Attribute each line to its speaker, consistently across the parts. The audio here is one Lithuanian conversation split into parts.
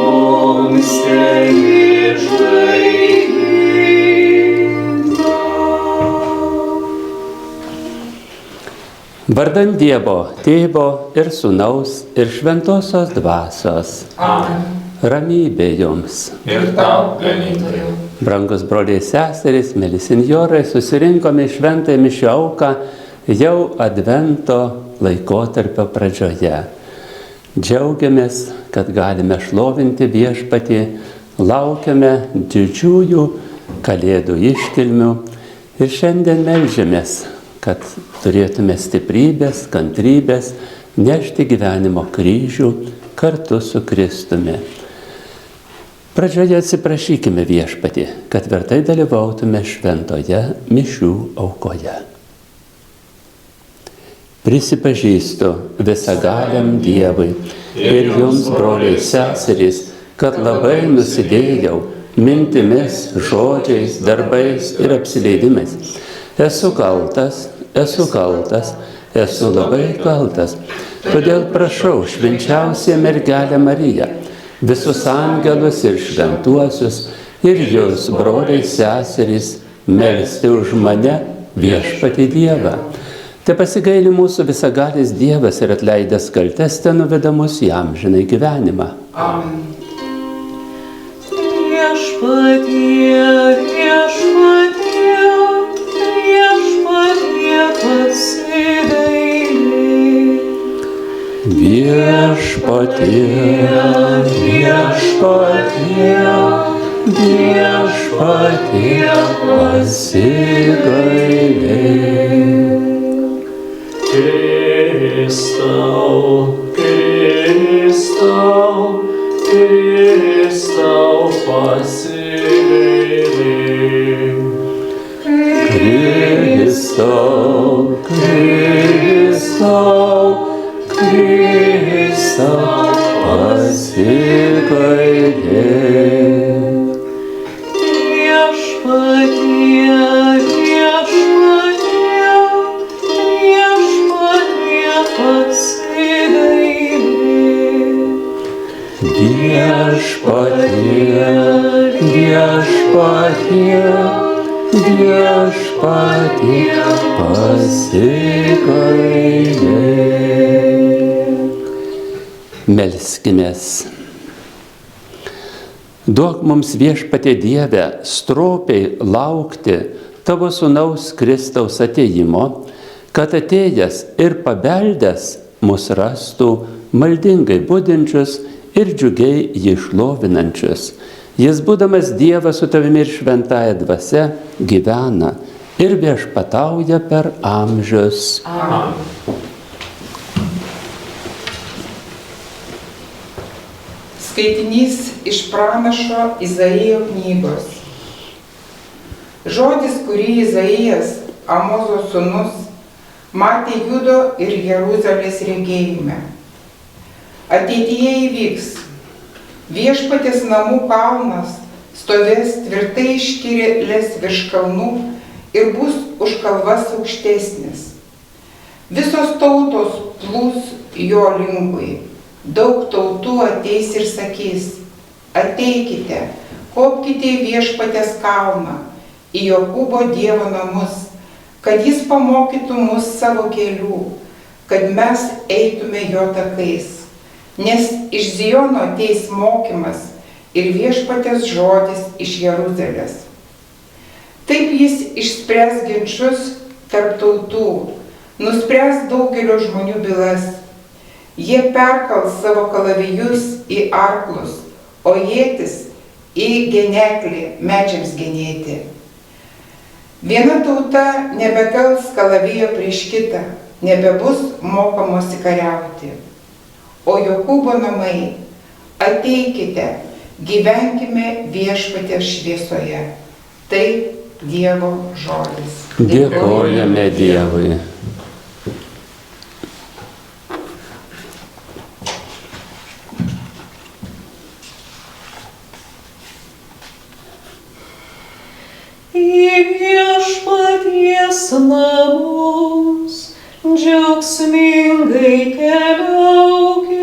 Speaker 1: mums teišaiškina.
Speaker 2: Vardan Dievo, Tėvo ir Sūnaus ir Šventosios Dvasios.
Speaker 1: Amen.
Speaker 2: Ramybė jums.
Speaker 1: Ir tau, ganytojau.
Speaker 2: Brangus broliai seserys, mieli senjorai, susirinkome į šventąją mišių auką jau Advento laikotarpio pradžioje. Džiaugiamės, kad galime šlovinti Viešpatį, laukiame didžiųjų Kalėdų iškilmių ir šiandien melžiamės, kad turėtume stiprybės, kantrybės nešti gyvenimo kryžių kartu su Kristumi. Pradžioje atsiprašykime Viešpatį, kad vertai dalyvautume šventoje mišių aukoje. Prisipažįstu visagaliam Dievui ir jums, broliai seserys, kad labai nusidėjau mintimis, žodžiais, darbais ir apsileidimais. Esu kaltas, esu labai kaltas. Todėl prašau švenčiausią mergelę Mariją, visus angelus ir šventuosius ir jūs, broliai seserys, melsti už mane Viešpatį Dievą. Te pasigaili mūsų visagalis Dievas ir atleidęs kaltes te nuveda mus į amžinąjį gyvenimą.
Speaker 1: Amen.
Speaker 3: Viešpatie, viešpatie, viešpatie pasigailėk.
Speaker 2: Viešpatie, viešpatie, viešpatie pasigailėk.
Speaker 1: Kristau, Kristau, Kristau pasigailėk.
Speaker 2: Kristau, Kristau, Kristau pasigailėk.
Speaker 3: Viešpatie, viešpatie, viešpatie pasigailėk.
Speaker 2: Viešpatie, viešpatie, viešpatie pasigailėk. Melskimės. Duok mums, Viešpatie Dieve, stropiai laukti tavo Sūnaus Kristaus atėjimo, kad atėjęs ir pabeldęs mus rastų maldingai budinčius ir džiugiai jį šlovinančius. Jis, būdamas Dievas su tavimi ir šventąja dvasia, gyvena ir viešpatauja per amžius.
Speaker 1: Amen.
Speaker 4: Skaitinys iš pranašo Izaijo knygos. Žodis, kurį Izaijas, Amozo sūnus, matė Judo ir Jeruzalės regėjime. Ateityje įvyks. Viešpaties namų kalnas stovės tvirtai iškilęs virš kalnų ir bus už kalvas aukštesnis. Visos tautos plūs jo linkui. Daug tautų ateis ir sakys: ateikite, kopkite į Viešpaties kalną, į Jokūbo Dievo namus, kad jis pamokytų mus savo kelių, kad mes eitume jo takais. Nes iš Ziono ateis mokymas ir Viešpaties žodis iš Jeruzalės. Taip jis išspręs ginčus tarp tautų, nuspręs daugelio žmonių bylas. Jie perkals savo kalavijus į arklus, o ietis į geneklį medžiams genėti. Viena tauta nebekels kalavijo prieš kitą, nebebus mokomosi kariauti. O Jokūbo namai, ateikite, gyvenkime Viešpaties šviesoje. Tai Dievo žodis.
Speaker 2: Dėkojame Dievui.
Speaker 3: Į Viešpaties namus džiaugsmingai keliaukim.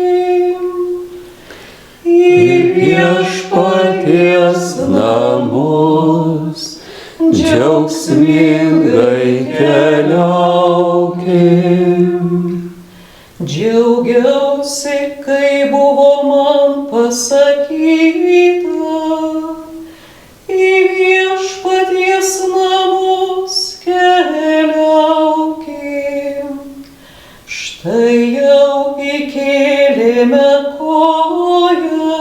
Speaker 3: Į
Speaker 2: viešpaties namus, džiaugsmingai keliaukim.
Speaker 3: Džiaugiausi, kai buvo man pasakyta, į viešpaties namus keliaukim. Štai jau įkėlėme koją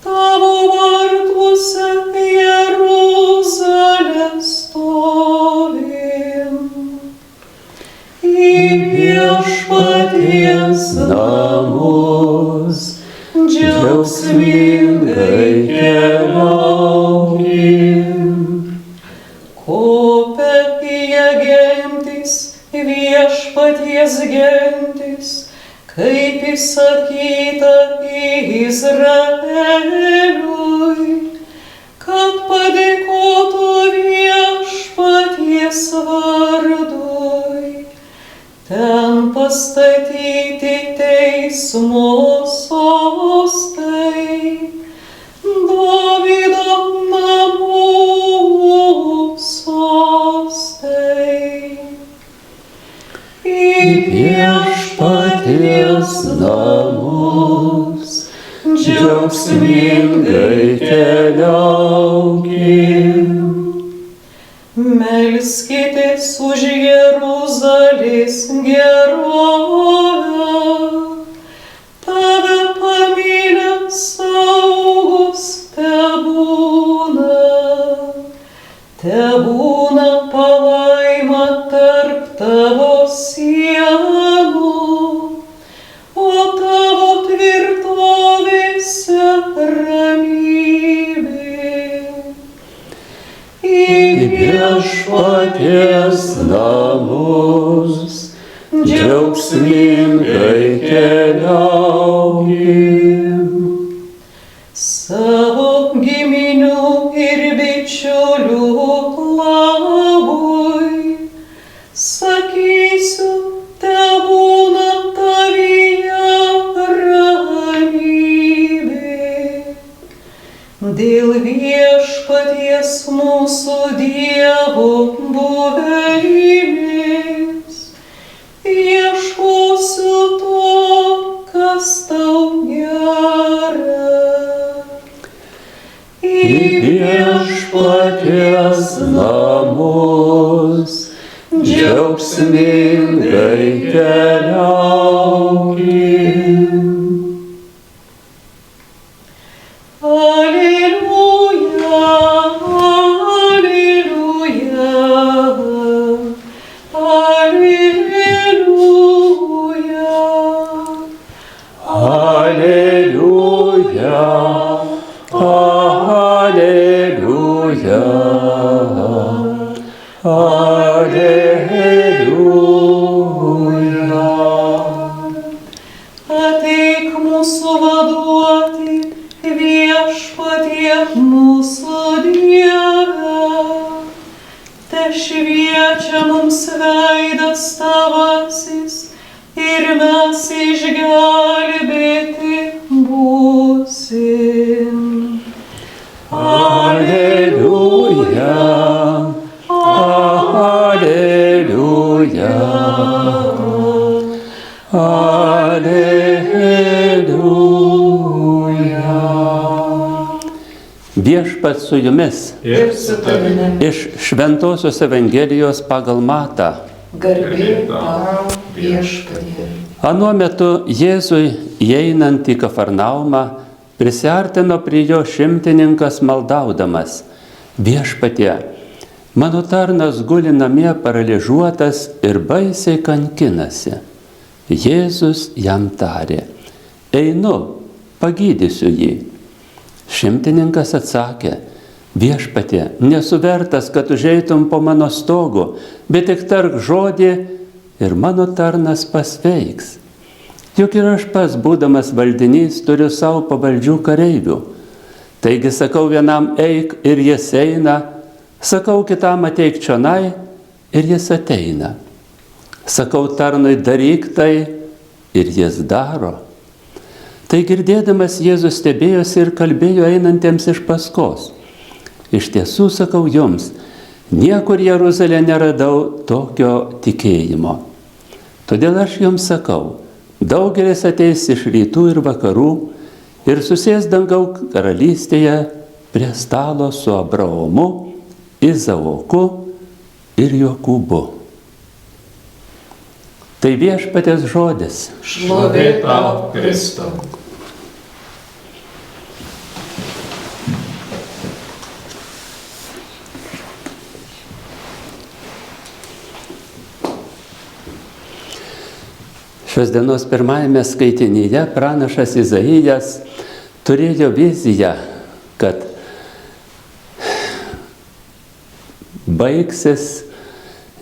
Speaker 3: tavo vartuose Jeruzalę stovim. Į viešpaties
Speaker 2: Namus
Speaker 3: džiaugsmingai keliaukim. Kopia jie gentys, viešpaties gentys, kaip įsakyta Izraeliui, kad padėkotų viešpaties vardui. Ten pastatyti teismo sostai, Dovydo namų sostai. Į
Speaker 2: viešpaties namus džiaugsmingai keliaukim.
Speaker 3: Melskitės už Jeruzalės gerovę, tave pamylęs saugus tebūna palaima tarp tavo sienų, o tavo tvirtovėse ramybė. Į
Speaker 2: Viešpaties namus džiaugsmingai keliaukim.
Speaker 3: Savo giminių ir bičiulių labui sakysiu, tebūna tavyje ramybė. Dėl viešpaties mūsų Dievo buveinės ieškosiu to, kas tau gera. Į
Speaker 2: Viešpaties namus džiaugsmingai keliaukim.
Speaker 3: Alleluja, alleluja, alleluja.
Speaker 2: Alleluja, alleluja, alleluja.
Speaker 3: Ateik mūsų vaduoti, viešpatie mūsų Dieve, te šviečia mums veidas tavasis ir mes išgelbėti būsim.
Speaker 2: Alleluja, alleluja, alleluja. Viešpats su jumis.
Speaker 1: Ir su tavimi.
Speaker 2: Iš Šventosios Evangelijos pagal Matą.
Speaker 4: Garbė tau, viešpatie.
Speaker 2: Anuo metu Jėzui, įeinant į Kafarnaumą, prisiartino prie jo šimtininkas maldaudamas: Viešpatie, mano tarnas guli namie paralyžiuotas ir baisiai kankinasi. Jėzus jam tarė: Einu, pagydysiu jį. Šimtininkas atsakė: Viešpatie, nesu vertas, kad užeitum po mano stogu, bet tik tark žodį ir mano tarnas pasveiks. Juk ir aš pats, būdamas valdinys, turiu savo pavaldžių kareivių. Taigi sakau vienam eik ir jis eina, sakau kitam ateik čionai ir jis ateina. Sakau tarnui daryk tai ir jis daro. Tai girdėdamas Jėzus stebėjosi ir kalbėjo einantiems iš paskos. Iš tiesų sakau jums, niekur Jeruzalėje neradau tokio tikėjimo. Todėl aš jums sakau, daugelis ateis iš rytų ir vakarų ir susės dangaus karalystėje prie stalo su Abraomu, Izaoku ir Jokūbu. Tai viešpaties žodis.
Speaker 1: Šlovė tau, Kristau.
Speaker 2: Šios dienos pirmajame skaitinyje pranašas Izaijas turėjo viziją, kad baigsis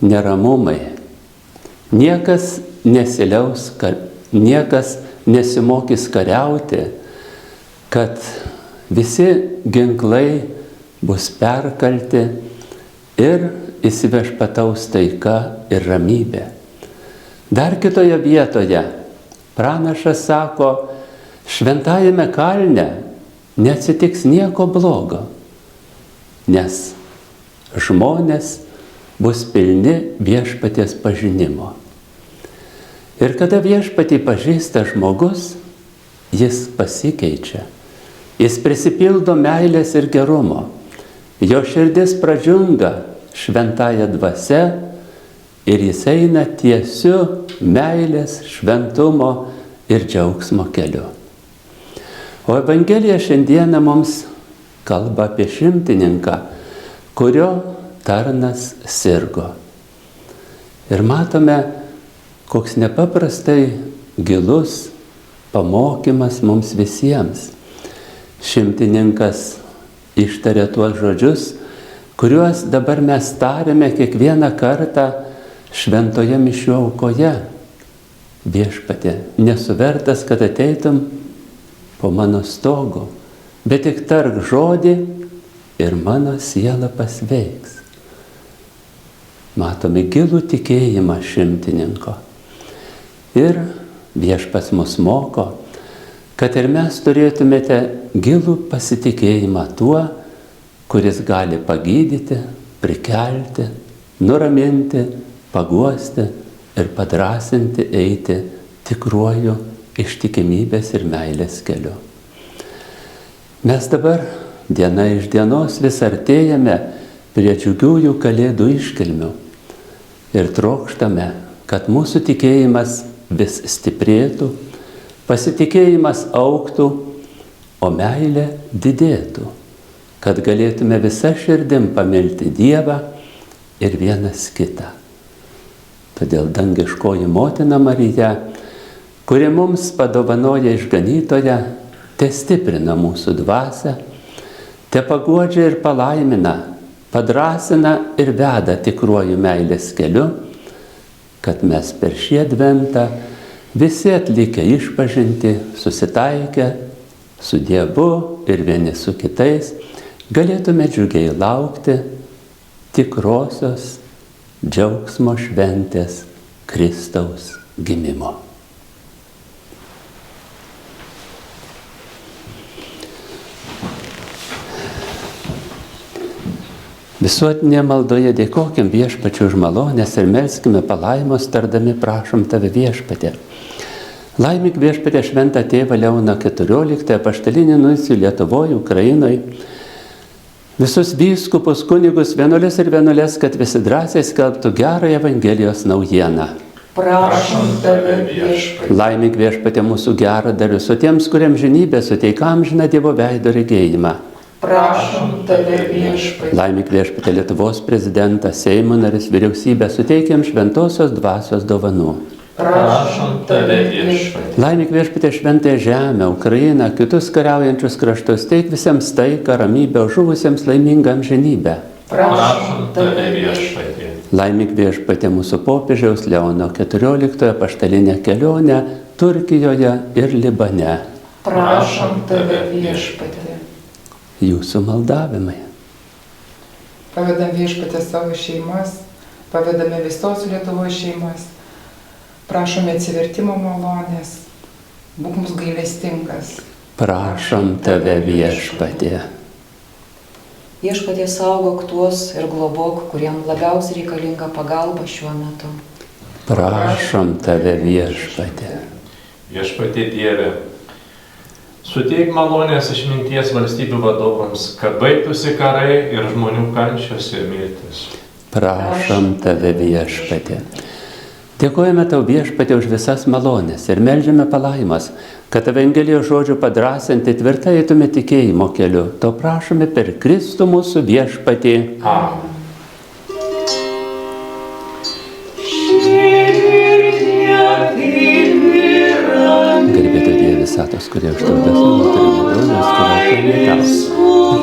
Speaker 2: neramumai. Niekas nesiliaus, niekas nesimokys kariauti, kad visi ginklai bus perkalti ir įsiviešpataus taika ir ramybė. Dar kitoje vietoje pranašas sako, šventajame kalne neatsitiks nieko blogo, nes žmonės bus pilni viešpaties pažinimo. Ir kada viešpatį pažįsta žmogus, jis pasikeičia. Jis prisipildo meilės ir gerumo. Jo širdis pradžiunga šventąja dvasia ir jis eina tiesiu meilės, šventumo ir džiaugsmo keliu. O Evangelija šiandieną mums kalba apie šimtininką, kurio tarnas sirgo. Ir matome, koks nepaprastai gilus pamokymas mums visiems. Šimtininkas ištarė tuos žodžius, kuriuos dabar mes tariame kiekvieną kartą šventoje mišių aukoje. Viešpatie, nesu vertas, kad ateitum po mano stogu, bet tik tark žodį ir mano siela pasveiks. Matome gilų tikėjimą šimtininko. Ir viešpats mus moko, kad ir mes turėtumėte gilų pasitikėjimą tuo, kuris gali pagydyti, prikelti, nuraminti, paguosti ir padrasinti eiti tikruoju ištikimybės ir meilės keliu. Mes dabar diena iš dienos vis artėjame prie džiugiųjų kalėdų iškilmių ir trokštame, kad mūsų tikėjimas vis stiprėtų, pasitikėjimas augtų, o meilė didėtų, kad galėtume visą širdim pamilti Dievą ir vienas kitą. Todėl dangiškoji motina Marija, kuri mums padovanoja išganytoją, te stiprina mūsų dvasią, te paguodžia ir palaimina, padrasina ir veda tikruoju meilės keliu, kad mes per šį adventą visi atlikę išpažintį, susitaikę su Dievu ir vieni su kitais, galėtume džiugiai laukti tikrosios džiaugsmo šventės Kristaus gimimo. Visuotinėje maldoje dėkokim Viešpačiui už malonės ir melskime palaimos, tardami prašom tave Viešpatie. Laimik Viešpatie šventą tėvą Leoną XIV, apaštalinį nuncijų Lietuvoje, Ukrainoje, visus vyskupus, kunigus, vienuoles ir vienuolės, kad visi drąsiai skelbtų gerąją Evangelijos naujieną.
Speaker 4: Prašom tave Viešpatie.
Speaker 2: Laimik Viešpatie mūsų geradarius, o tiems, kuriems žinybė suteika amžiną Dievo veido regėjimą.
Speaker 4: Prašom tave Viešpatie.
Speaker 2: Laimik Viešpatie Lietuvos prezidentą, Seimo narys, vyriausybę, suteikiam šventosios dvasios dovanų.
Speaker 1: Prašom tave Viešpatie.
Speaker 2: Laimik Viešpatie šventąją žemę, Ukrainą, kitus kariaujančius kraštus, teik visiems taiką, ramybę, žuvusiems laimingą amžinybę.
Speaker 1: Prašom tave Viešpatie.
Speaker 2: Laimik Viešpatie mūsų popiežiaus Leono XIV apaštalinę kelionę Turkijoje ir Libane.
Speaker 4: Prašom tave Viešpatie.
Speaker 2: Jūsų maldavimai.
Speaker 5: Pavedam Viešpatie savo šeimas, pavedame visos Lietuvos šeimas. Prašome atsivertimo malonės, Būk mums gailestingas.
Speaker 2: Prašom tave viešpatie.
Speaker 4: Viešpatie saugok tuos ir globok, kuriem labiausiai reikalinga pagalba šiuo metu.
Speaker 2: Prašom tave viešpatie.
Speaker 1: Viešpatie Dieve, suteik malonės išminties valstybių vadovams, kad baigtųsi karai ir žmonių kančios ir mirtis.
Speaker 2: Prašom tave viešpatie. Dėkojame tau viešpatie už visas malonės ir meldžiame palaimas, kad Evangelijos žodžių padrasinti tvirtai eitume tikėjimo keliu. To prašome per Kristų mūsų viešpatį.
Speaker 1: Amen.
Speaker 2: Garbėtų Dieve visatos, kurie užtautas nuotarėme duonos, kurio tau.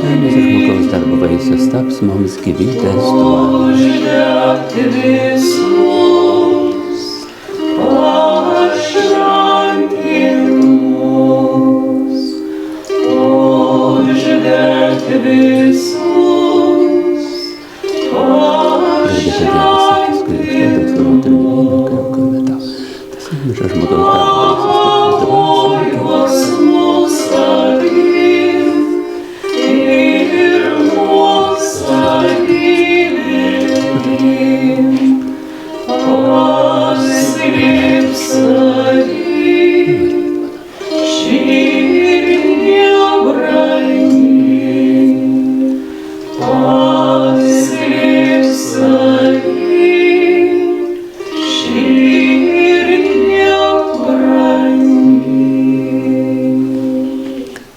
Speaker 2: Žemės ir žmogaus darbo vaisius taps mums gyvybės duona.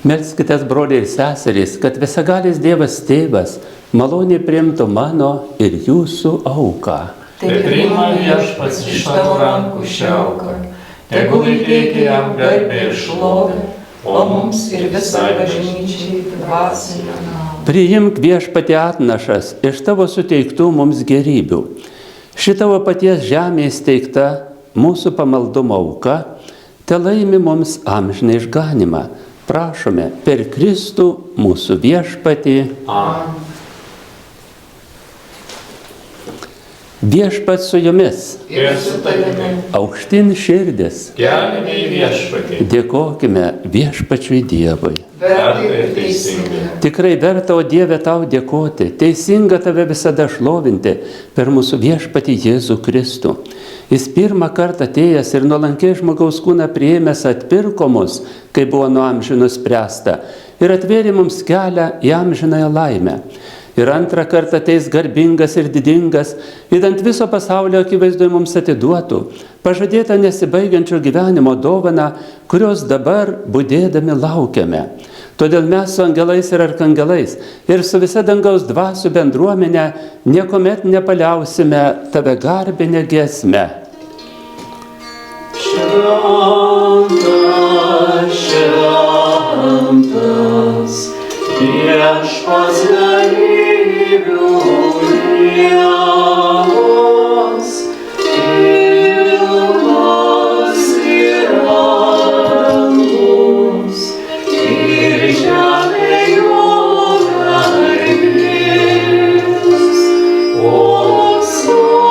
Speaker 2: Melskitės, broliai ir seserys, kad visagalis Dievas Tėvas maloniai priimtų mano ir jūsų auką.
Speaker 1: Tai priima Viešpats iš tavo rankų šią auką, tegul įteikia jam garbę ir šlovę, o mums ir visai bažnyčiai dvasinę naudą.
Speaker 2: Priimk viešpatie atnašas iš tavo suteiktų mums gerybių. Ši tavo paties žemė įsteigta mūsų pamaldumo auka, te laimi mums amžiną išganimą. Prašome per Kristų mūsų viešpatį.
Speaker 1: Amen.
Speaker 2: Viešpats su jumis.
Speaker 1: Ir su tavimi.
Speaker 2: Aukštin širdis.
Speaker 1: Keliame į viešpatį.
Speaker 2: Dėkokime viešpačiui Dievui.
Speaker 1: Verta ir teisinga.
Speaker 2: Tikrai verta, o Dieve, tau dėkoti. Teisinga tave visada šlovinti per mūsų viešpatį Jėzų Kristų. Jis pirmą kartą atėjęs ir nuolankiai žmogaus kūną priėmęs atpirko mus, kai buvo nuo amžių nuspręsta, ir atvėrė mums kelią į amžinąją laimę. Ir antrą kartą ateis garbingas ir didingas, idant viso pasaulio akivaizdoje mums atiduotų, pažadėtą nesibaigiančio gyvenimo dovaną, kurios dabar budėdami laukiame. Todėl mes su angelais ir arkangelais ir su visa dangaus dvasių bendruomenė niekuomet nepaliausime tave garbinę giesmę.
Speaker 3: Šventas, šventas, Viešpats galybių Dievas, pilnas ir rangus, ir žemė jo garbės. Osana,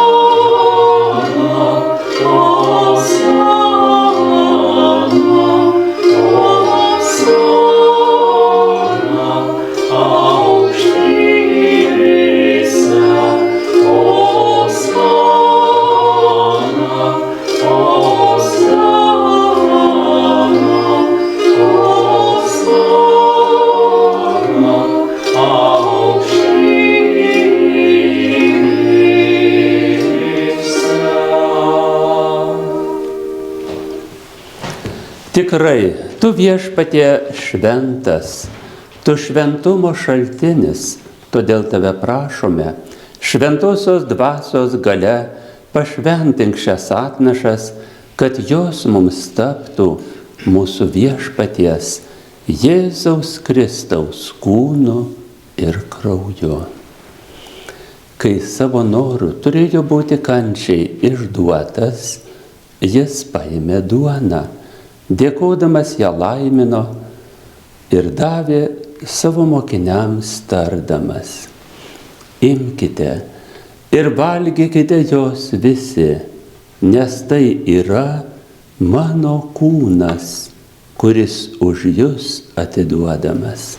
Speaker 2: Tikrai, tu viešpatie šventas, tu šventumo šaltinis, todėl tave prašome, šventosios dvasios galia pašventink šias atnašas, kad jos mums taptų mūsų viešpaties Jėzaus Kristaus kūnu ir krauju. Kai savo norų turėjo būti kančiai išduotas, jis paėmė duoną, dėkodamas ją laimino ir davė savo mokiniams tardamas: imkite ir valgykite jos visi, nes tai yra mano kūnas kuris už jus atiduodamas.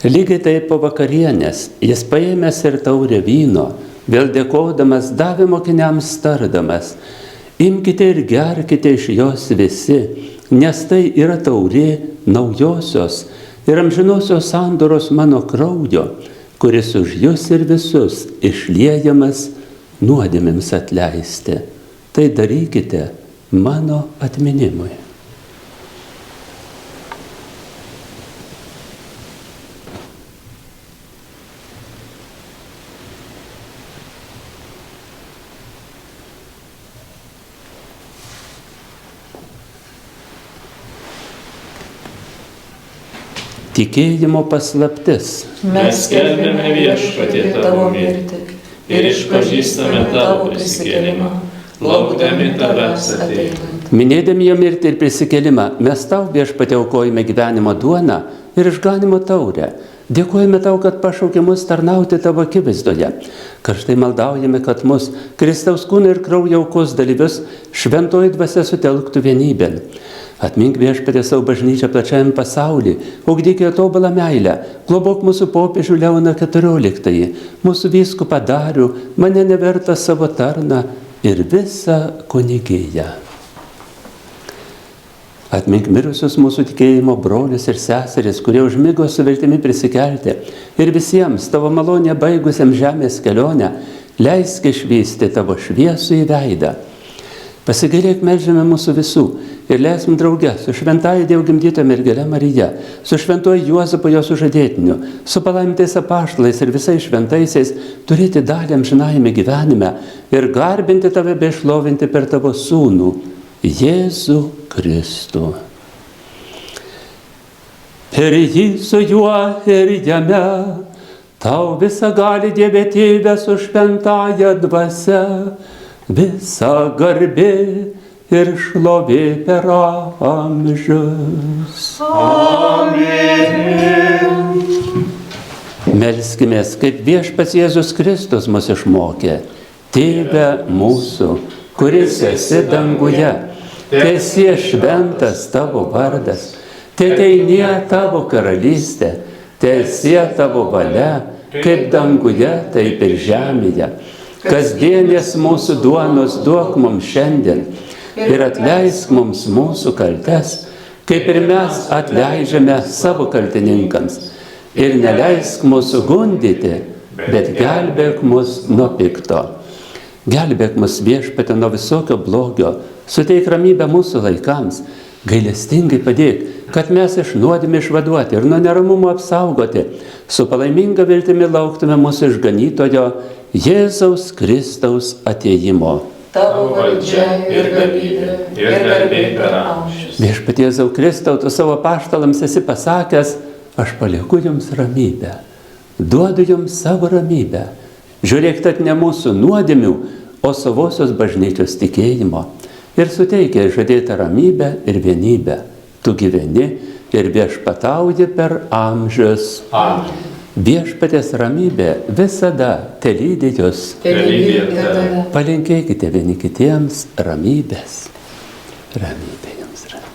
Speaker 2: Lygiai taip po vakarienės jis paėmęs ir taurę vyno, vėl dėkodamas davė mokiniams tardamas: imkite ir gerkite iš jos visi, nes tai yra taurė naujosios ir amžinosios sandoros mano kraujo, kuris už jus ir visus išliejamas nuodėmėms atleisti. Tai darykite mano atminimui. Tikėjimo paslaptis.
Speaker 1: Mes skelbiame Viešpatie tavo mirtį ir išpažįstame tavo prisikėlimą, laukdami tavęs ateinant.
Speaker 2: Minėdami jo mirtį ir prisikėlimą, mes tau, Viešpatie, aukojame gyvenimo duoną ir išganimo taurę. Dėkojame tau, kad pašaukė mus tarnauti tavo akivaizdoje. Karštai maldaujame, kad mus, Kristaus kūno ir kraujo aukos dalyvius, šventoji dvasia sutelktų vienybėn. Atmink, Viešpatie, savo bažnyčią plačiajam pasaulį, ugdyk jo tobulą meilę, globok mūsų popiežių Leoną XIV, mūsų vyskupą Darių, mane nevertą savo tarną ir visą kunigiją. Atmink mirusius mūsų tikėjimo brolius ir seseris, kurie užmigo su viltimi prisikelti, ir visiems tavo malonę baigusiam žemės kelionę leisk išvysti tavo šviesų į veidą. Pasigailėk, melžiame mūsų visų ir leiskim drauge su šventąja Dievo gimdyta mergele Marija, su šventuoju Juozapu jo sužadėtiniu, su palaimintais apaštalais ir visais šventaisiais turėti dalį amžinajame gyvenime ir garbinti tave bei šlovinti per tavo sūnų, Jėzų Kristų. Per jį su juo ir jame, tau visagali Dieve Tėve su šventąja dvasia, visa garbė ir šlovė per amžius.
Speaker 3: Amen.
Speaker 2: Melskimės, kaip Viešpats Jėzus Kristus mus išmokė. Tėve mūsų, kuris esi danguje, teesie šventas tavo vardas, teateinie tavo karalystė, teesie tavo valia, kaip danguje, taip ir žemėje. Kasdienės mūsų duonos duok mums šiandien ir atleisk mums mūsų kaltes, kaip ir mes atleidžiame savo kaltininkams. Ir neleisk mūsų gundyti, bet gelbėk mus nuo pikto. Gelbėk mus, Viešpatie, nuo visokio blogio, suteik ramybę mūsų laikams, gailestingai padėk, kad mes iš nuodėmių išvaduoti ir nuo neramumo apsaugoti, su palaiminga viltimi lauktume mūsų išganytojo Jėzaus Kristaus atėjimo.
Speaker 3: Tavo valdžia ir galybė ir garbė per amžius.
Speaker 2: Viešpatie Jėzau Kristau, tu savo apaštalams esi pasakęs: aš palieku jums ramybę, duodu jums savo ramybę. Žiūrėk, tad ne mūsų nuodėmių, o savosios bažnyčios tikėjimo. Ir suteikia žadėtą ramybę ir vienybę. Tu gyveni ir viešpatauji per amžius.
Speaker 1: Amen.
Speaker 2: Viešpaties ramybė visada telydi jus.
Speaker 3: Telydi tave.
Speaker 2: Palinkėkite vieni kitiems ramybės. Ramybė jums, ramybės.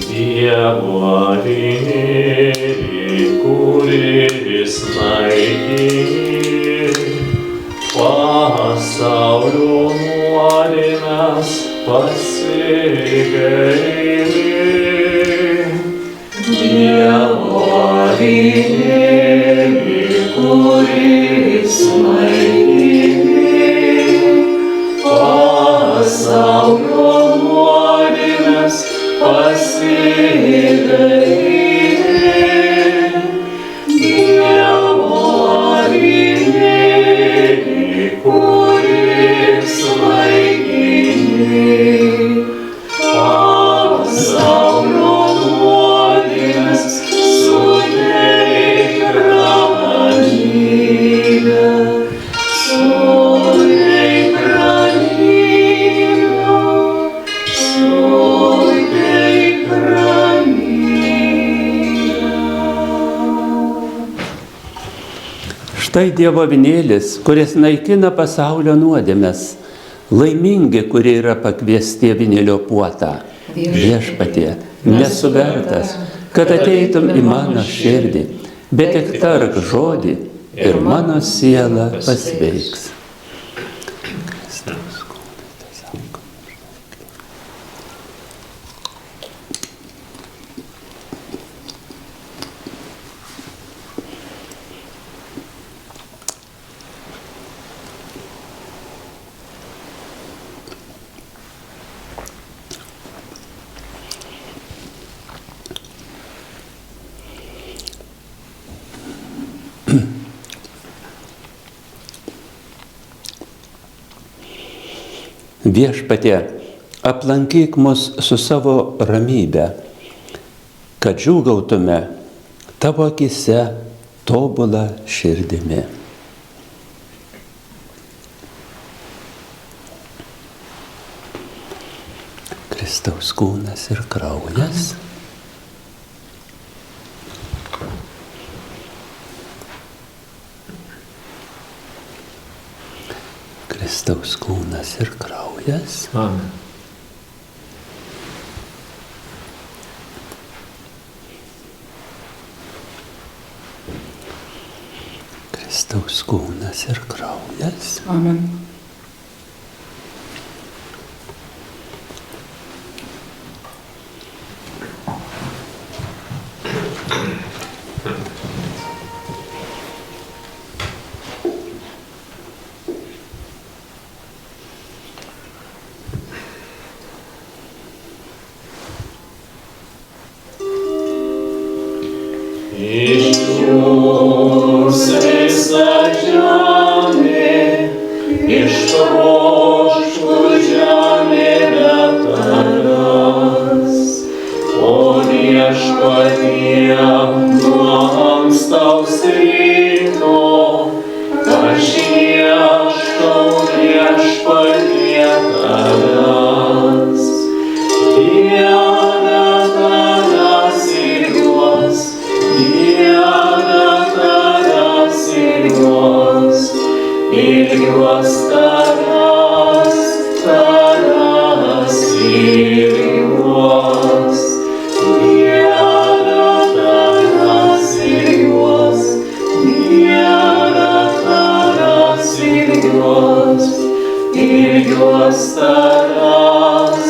Speaker 1: Dievo avinėlį, kuris naikini pasaulio nuodėmes, pasigaili.
Speaker 3: Dievo avinėlį, kuris naikini pasaulio nuodėmes, pasigaili. Dievo avinėlį, kuris naikini pasaulio
Speaker 2: Štai Dievo avinėlis, kuris naikina pasaulio nuodėmes. Laimingi, kurie yra pakviesti avinėlio puotą. Viešpatie, nesu vertas, kad ateitum į mano širdį, bet tik tark žodį ir mano siela pasveiks. Viešpatie, aplankyk mus su savo ramybe, kad džiūgautume tavo akyse tobulą širdimi. Kristaus kūnas ir kraujas. Kristaus kūnas ir kraujas.
Speaker 1: Amen.
Speaker 2: Kristaus kūnas ir kraujas.
Speaker 5: Amen.
Speaker 3: Išdžiūs visa žemė, ištroškų žemė be tavęs. O Viešpatie, nuo ankstaus ryto, aš ieškau Viešpatie tavęs. Dieve tavęs ilgiuos, Dieve tavęs ilgiuos, ilgiuos tavęs, tavęs ilgiuos. Dieve tavęs ilgiuos, Dieve tavęs ilgiuos, ilgiuos tavęs,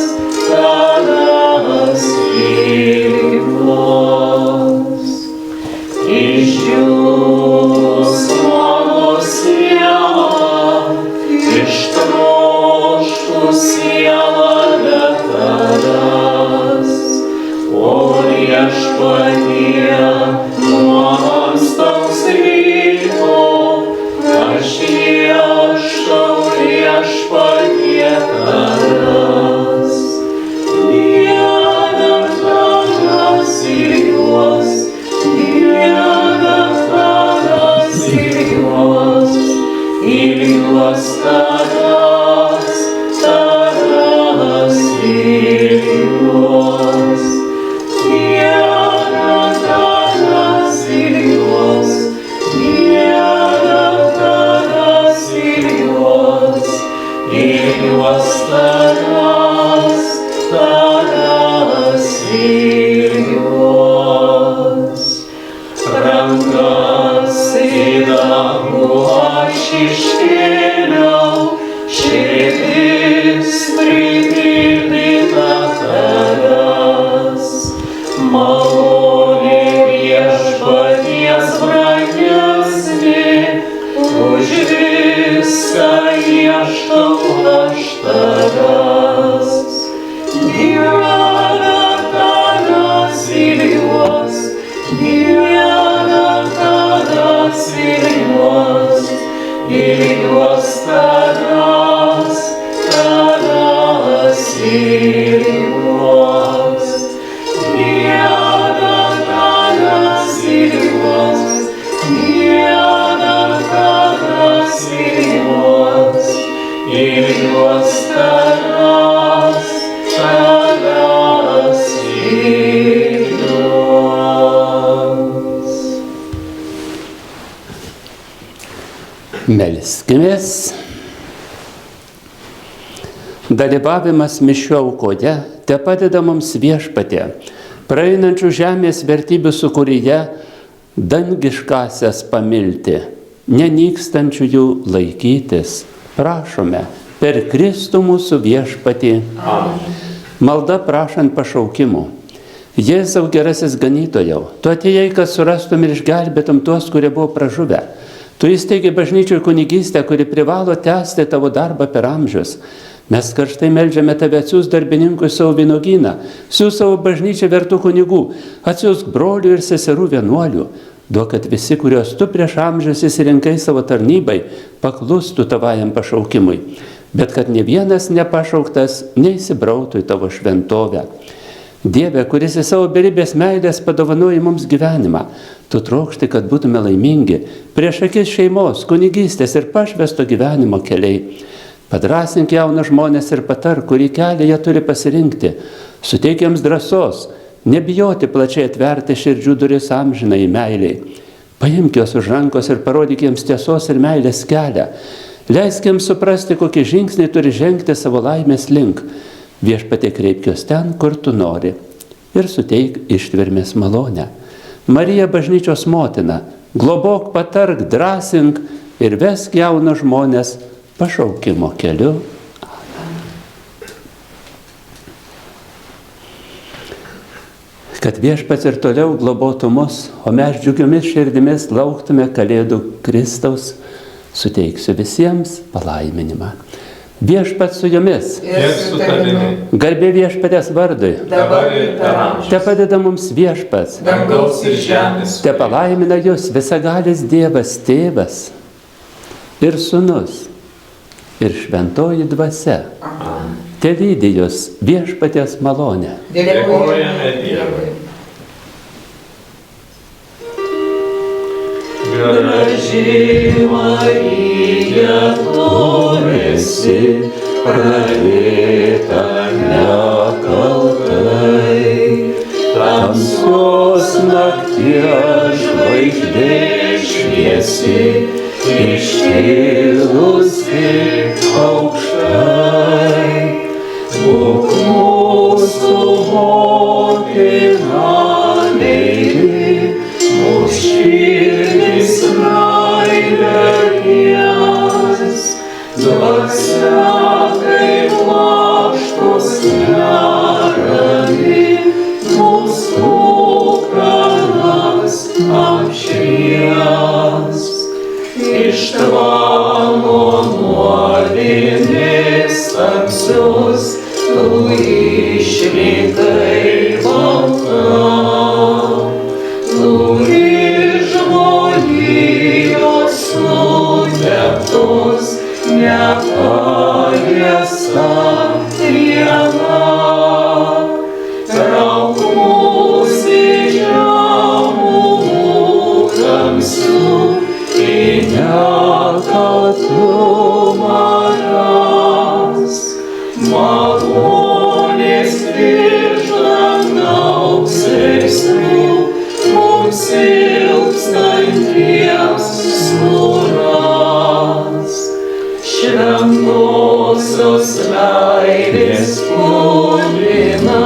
Speaker 3: tavęs ilgiuos. Išdžiūs mano siela, ištroškų siela be tavęs. O Viešpatie, nuo ankstaus ryto, aš ieškau Viešpatie tavęs. Dieve tavęs ilgiuos, Dieve tavęs ilgiuos, ilgiuos tavęs, tavęs ilgiuos. Dieve tavęs ilgiuos, Dieve tavęs ilgiuos, ilgiuos tavęs, tavęs ilgiuos. Rankas į dangų aš iškėliau, širdis pripildyta tavęs. Malonė Viešpaties brangesnė, už viską ieškau aš tavęs. Dieve tavęs ilgiuos, Dieve tavęs ilgiuos, ilgiuos tavęs, tavęs ilgiuos. Dieve tavęs ilgiuos, Dieve tavęs ilgiuos, ilgiuos tavęs, tavęs ilgiuos.
Speaker 2: Melskimės. Dalyvavimas mišių aukoje te padeda mums Viešpatie, praeinančių žemės vertybių sukūryje, dangiškasias pamilti, nenykstančių jų laikytis. Prašome per Kristų mūsų Viešpatį.
Speaker 1: Amen.
Speaker 2: Malda prašant pašaukimų. Jėzau gerasis ganytojau, tu atėjai, kad surastum ir išgelbėtum tuos, kurie buvo pražuvę. Tu įsteigi bažnyčių kunigystę, kuri privalo tęsti tavo darbą per amžius. Mes karštai meldžiame tave, atsiųsk darbininkui savo vynuogyną, siųsk savo bažnyčią vertų kunigų, atsiųsk brolių ir seserų vienuolių. Duok, kad visi, kuriuos tu prieš amžius įsirinkai savo tarnybai, paklustų tavajam pašaukimui, bet kad ne vienas nepašauktas neįsibrautų į tavo šventovę. Dieve, kuris į savo beribės meilės padovanoji mums gyvenimą, tu trokšti, kad būtume laimingi prieš akis šeimos, kunigystės ir pašvesto gyvenimo keliai. Padrasink jaunus žmonės ir patar, kurį kelią jie turi pasirinkti. Suteik jiems drąsos, nebijoti plačiai atverti širdžių duris amžinai meiliai. Paimk juos už rankos ir parodyk jiems tiesos ir meilės kelią. Leisk jiems suprasti, kokį žingsnį turi žengti savo laimės link. Viešpatie, kreipk juos ten, kur tu nori, ir suteik ištvermės malonę. Marija, bažnyčios motina, globok, patark, drąsink ir vesk jaunus žmonės pašaukimo keliu. Kad Viešpats ir toliau globotų mus, o mes džiugiomis širdimis lauktume Kalėdų Kristaus, suteiksiu visiems palaiminimą. Viešpats su jumis.
Speaker 1: Ir su tavimi.
Speaker 2: Garbė Viešpatės vardui.
Speaker 1: Dabar ir per amžius.
Speaker 2: Te padeda mums Viešpats.
Speaker 1: Dangaus ir žemės.
Speaker 2: Te palaimina jūs visagalis Dievas, Tėvas ir Sūnus ir Šventoji Dvasia. Te lydi jūs Viešpaties malonę.
Speaker 1: Dėkojame Dievui. Graži Marija, tu esi praryta nekaltai, tamsios nakties žvaigždė šviesi, iškilusi aukštai. Būk mūsų motina meili, mūsų širdis meilė jas, dvasia kaip lakštus nerami, mūsų pranas apšvies. Iš tavo nuodėmės tamsios, tu išrinkai balta. Turi žmonijos nuteptos, nepaliesta diena. Trauk mus iš žemumų tamsių, į nekaltumą ras. Malonės virš dangaus versmių, mums ilgstantiems suras. Šventosios meilės kūrina,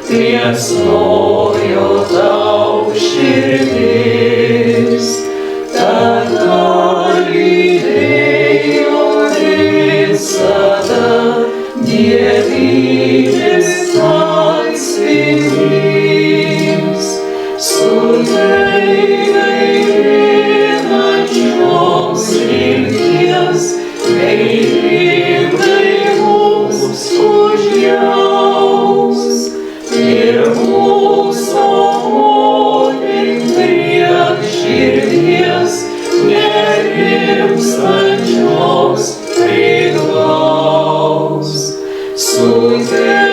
Speaker 1: tiesnojo tau širdis. Tada lydėjo visada dievybės atspindys. Sudaigainančioms rimties, meilingai mums užjaus. Ir mūsų motin priek širdies, nerimstančios priglaus. Sudaigainančioms